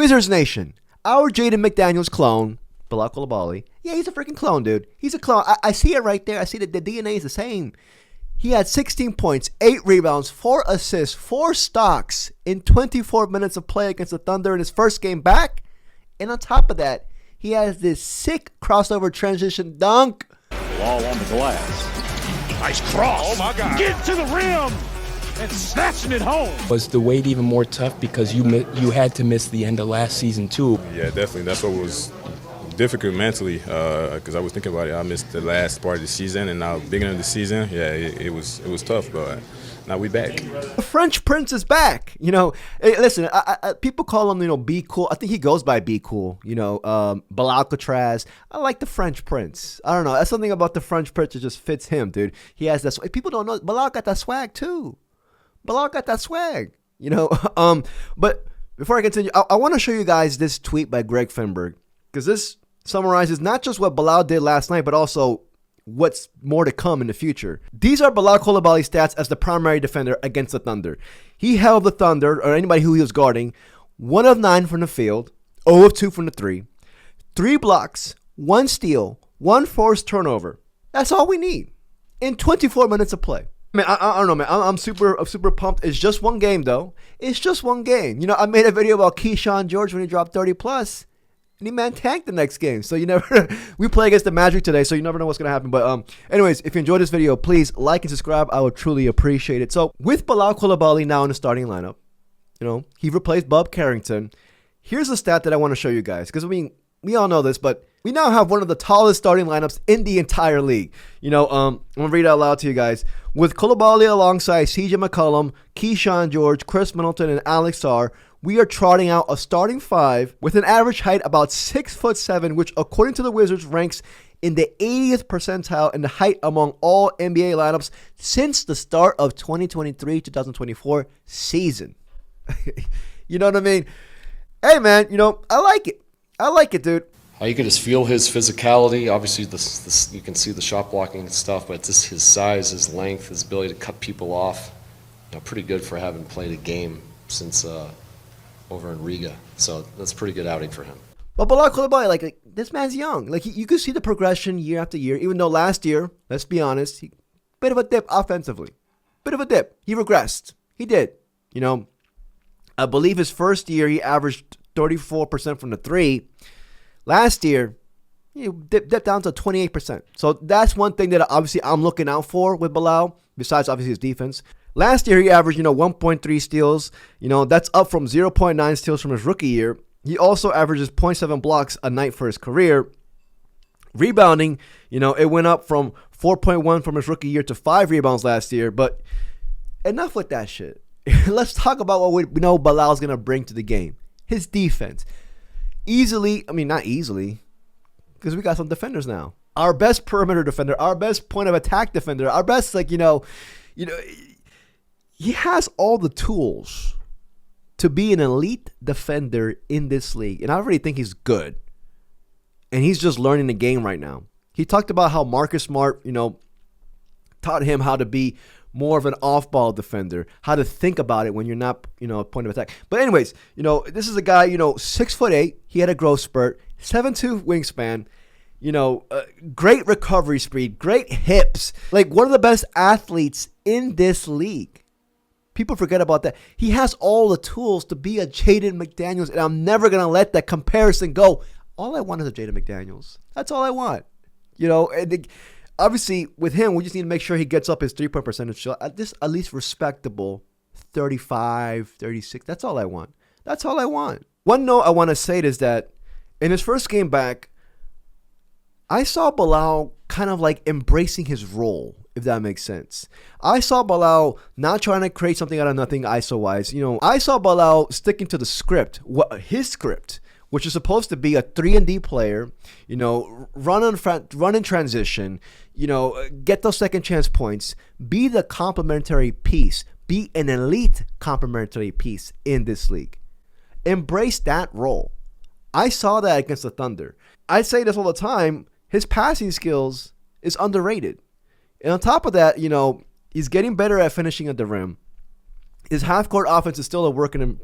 Wizards Nation, our Jaden McDaniels clone, BILAL Coulibaly. Yeah, he's a freaking clone, dude. He's a clone. I see it right there. I see that the DNA is the same. He had 16 points, 8 rebounds, 4 assists, 4 stocks in 24 minutes of play against the Thunder in his first game back. And on top of that, he has this sick crossover transition dunk. Ball on the glass. Nice cross. Oh, my God. Get to the rim and snatching it home. Was the weight even more tough because you had to miss the end of last season, too? Yeah, definitely. That's what was difficult mentally because I was thinking about it. I missed the last part of the season, and now beginning of the season, yeah, it was tough, but now we back. The French Prince is back. You know, hey, listen, people call him, Be Cool. I think he goes by Be Cool. Alcatraz. I like the French Prince. I don't know. That's something about the French Prince that just fits him, dude. He has that. People don't know. BILAL got that swag too. BILAL got that swag. But before I continue, I want to show you guys this tweet by Greg Finberg because this summarizes not just what BILAL did last night, but also what's more to come in the future. These are BILAL Coulibaly's stats as the primary defender against the Thunder. He held the Thunder, or anybody who he was guarding, 1 of 9 from the field, 0 of 2 from the 3, 3 blocks, 1 steal, 1 forced turnover. That's all we need in 24 minutes of play. Man, I don't know, man. I'm super pumped. It's just one game, though. It's just one game. I made a video about Keyshawn George when he dropped 30 plus. And he tanked the next game. So you never we play against the Magic today, so you never know what's gonna happen. But anyways, if you enjoyed this video, please like and subscribe. I would truly appreciate it. So with BILAL Coulibaly now in the starting lineup, he replaced Bub Carrington. Here's a stat that I want to show you guys, because we all know this, but we now have one of the tallest starting lineups in the entire league. I'm gonna read it out loud to you guys. With Coulibaly alongside CJ McCollum, Keyshawn George, Chris Middleton, and Alex Sarr, we are trotting out a starting 5 with an average height about 6'7", which according to the Wizards ranks in the 80th percentile in the height among all NBA lineups since the start of 2023-2024 season. You know what I mean? Hey man, I like it. I like it, dude. You can just feel his physicality. Obviously, this you can see the shot blocking and stuff, but just his size, his length, his ability to cut people off. Pretty good for having played a game since over in Riga. So that's a pretty good outing for him. But BILAL Coulibaly, this man's young. You can see the progression year after year. Even though last year, let's be honest, bit of a dip offensively. Bit of a dip. He regressed. He did. I believe his first year he averaged 34% from the 3. Last year, he dipped down to 28%. So that's one thing that obviously I'm looking out for with BILAL, besides obviously his defense. Last year, he averaged, 1.3 steals. That's up from 0.9 steals from his rookie year. He also averages 0.7 blocks a night for his career. Rebounding, it went up from 4.1 from his rookie year to 5 rebounds last year. But enough with that shit. Let's talk about what we know BILAL's going to bring to the game. His defense. Not easily, because we got some defenders now. Our best perimeter defender, our best point of attack defender, our best, he has all the tools to be an elite defender in this league. And I already think he's good. And he's just learning the game right now. He talked about how Marcus Smart, taught him how to be more of an off-ball defender, how to think about it when you're not, point of attack. But anyways, this is a guy, 6'8". He had a growth spurt, 7'2" wingspan, great recovery speed, great hips. One of the best athletes in this league. People forget about that. He has all the tools to be a Jaden McDaniels, and I'm never going to let that comparison go. All I want is a Jaden McDaniels. That's all I want. Obviously, with him, we just need to make sure he gets up his 3-point percentage at least respectable 35, 36. That's all I want. That's all I want. One note I want to say is that in his first game back, I saw BILAL kind of embracing his role, if that makes sense. I saw BILAL not trying to create something out of nothing ISO-wise. I saw BILAL sticking to the script, his script, which is supposed to be a 3-and-D player, run in transition, get those second chance points, be the complementary piece, be an elite complementary piece in this league. Embrace that role. I saw that against the Thunder. I say this all the time, his passing skills is underrated. And on top of that, he's getting better at finishing at the rim. His half-court offense is still a work in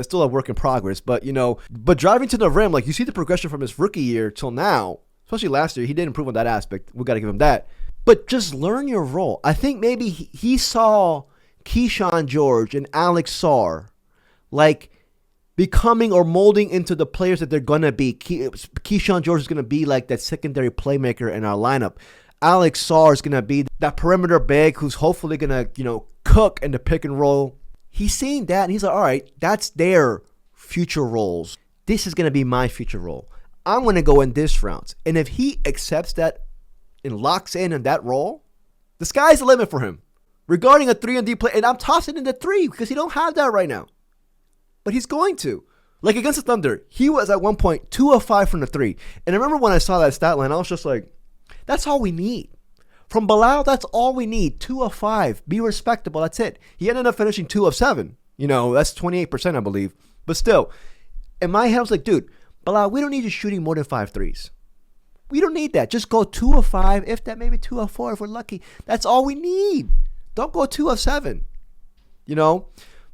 still a work in progress. But, but driving to the rim, like you see the progression from his rookie year till now, especially last year, he did improve on that aspect. We got to give him that. But just learn your role. I think maybe he saw Keyshawn George and Alex Sarr like becoming or molding into the players that they're going to be. Keyshawn George is going to be like that secondary playmaker in our lineup. Alex Sarr is going to be that perimeter big who's hopefully going to, cook in the pick and roll. He's seeing that and he's like, all right, that's their future roles. This is going to be my future role. I'm going to go in this route. And if he accepts that and locks in that role, the sky's the limit for him. Regarding a 3-and-D play, and I'm tossing in the 3 because he don't have that right now. But he's going to. Like against the Thunder, he was at one point 2 of 5 from the 3. And I remember when I saw that stat line, I was just like, that's all we need. From Bilal, that's all we need. 2 of 5. Be respectable. That's it. He ended up finishing 2 of 7. That's 28%, I believe. But still, in my head, I was like, dude, Bilal, we don't need you shooting more than 5 threes. We don't need that. Just go 2 of 5, if that, maybe 2 of 4 if we're lucky. That's all we need. Don't go 2 of 7.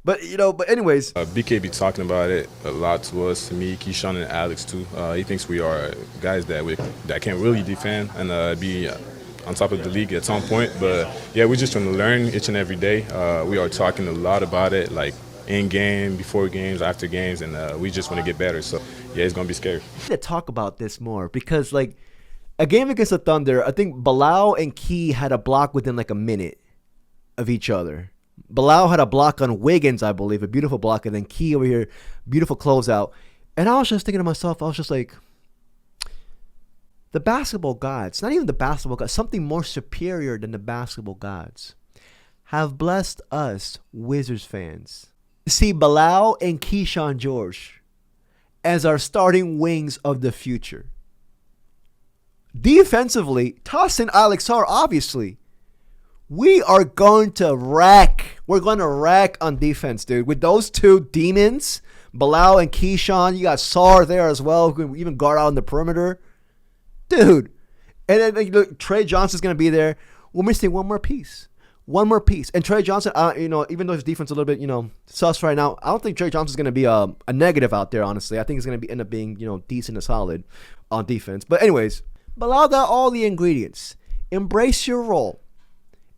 But anyways, BK be talking about it a lot to us, to me, Keyshawn and Alex too. He thinks we are guys that can really defend and be on top of the league at some point. But yeah, we're just trying to learn each and every day. We are talking a lot about it, like in game, before games, after games, and we just want to get better. So yeah, it's gonna be scary. I need to talk about this more because like a game against the Thunder, I think Bilal and Key had a block within like a minute of each other. Bilal had a block on Wiggins, I believe, a beautiful block, and then Key over here, beautiful closeout. And I was just thinking to myself, I was just like, the basketball gods, not even the basketball gods, something more superior than the basketball gods, have blessed us Wizards fans to see Bilal and Keyshawn George as our starting wings of the future. Defensively, toss in Alex Sarr, obviously. We are going to wreck. We're going to wreck on defense, dude. With those two demons, Bilal and Keyshawn, you got Sarr there as well, who can even guard out on the perimeter. Dude. And then look, Trey Johnson's going to be there. We're missing one more piece. One more piece. And Trey Johnson, even though his defense is a little bit, sus right now, I don't think Trey Johnson's going to be a negative out there, honestly. I think he's going to end up being, decent and solid on defense. But anyways, Bilal got all the ingredients. Embrace your role.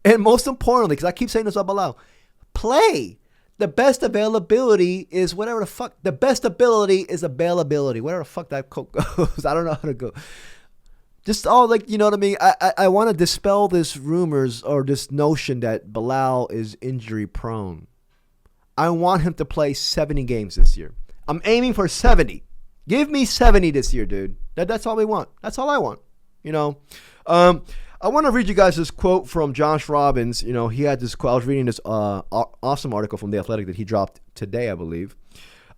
And most importantly, because I keep saying this about Bilal, play. The best availability is whatever the fuck. The best ability is availability. Whatever the fuck that quote goes. I don't know how to go. Just all like, you know what I mean? I want to dispel this rumors or this notion that Bilal is injury prone. I want him to play 70 games this year. I'm aiming for 70. Give me 70 this year, dude. That's all we want. That's all I want. I want to read you guys this quote from Josh Robbins. He had this quote. I was reading this awesome article from The Athletic that he dropped today, I believe.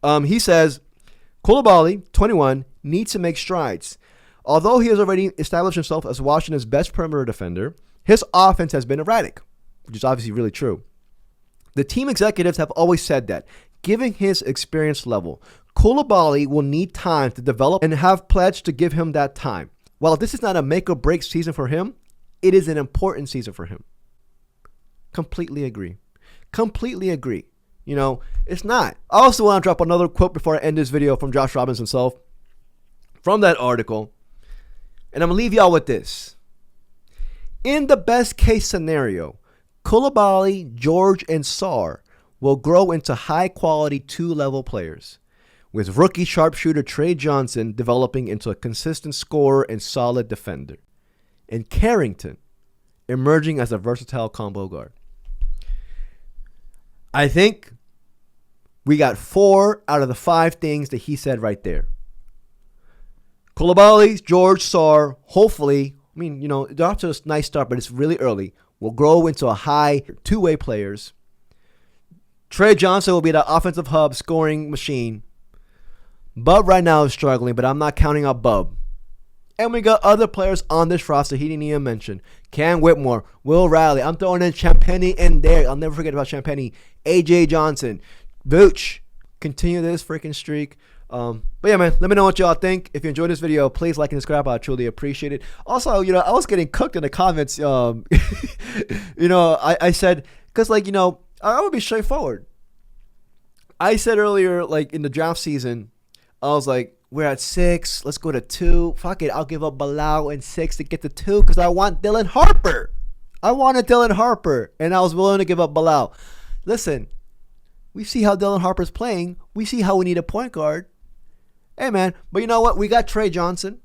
He says, Coulibaly, 21, needs to make strides. Although he has already established himself as Washington's best perimeter defender, his offense has been erratic, which is obviously really true. The team executives have always said that, given his experience level, Coulibaly will need time to develop and have pledged to give him that time. While this is not a make-or-break season for him, it is an important season for him. Completely agree. Completely agree. It's not. I also want to drop another quote before I end this video from Josh Robbins himself from that article. And I'm going to leave y'all with this. In the best case scenario, Coulibaly, George, and Sarr will grow into high-quality 2-level players, with rookie sharpshooter Trey Johnson developing into a consistent scorer and solid defender, and Carrington emerging as a versatile combo guard. I think we got 4 out of the 5 things that he said right there. Coulibaly, George, Sarr, hopefully, they're off to a nice start, but it's really early, will grow into a high 2-way players. Trey Johnson will be the offensive hub scoring machine. Bub right now is struggling, but I'm not counting out Bub. And we got other players on this roster he didn't even mention. Cam Whitmore, Will Riley. I'm throwing in Champagnie in there. I'll never forget about Champagnie. AJ Johnson. Vooch. Continue this freaking streak. But yeah, man, let me know what y'all think. If you enjoyed this video, please like and subscribe. I truly appreciate it. Also, I was getting cooked in the comments. I said, because, I would be straightforward. I said earlier, like in the draft season, I was like, we're at 6. Let's go to 2. Fuck it. I'll give up Bilal and 6 to get to 2 because I want Dylan Harper. I wanted Dylan Harper, and I was willing to give up Bilal. Listen, we see how Dylan Harper's playing. We see how we need a point guard. Hey, man. But you know what? We got Trey Johnson.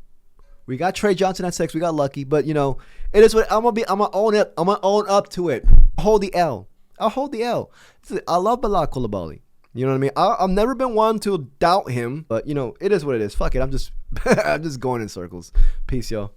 We got Trey Johnson at 6. We got lucky. But, you know, it is what I'm going to own it. I'm going to own up to it. I'll hold the L. I love Bilal Coulibaly. You know what I mean? I've never been one to doubt him, but you know, it is what it is. Fuck it. I'm just going in circles. Peace, y'all.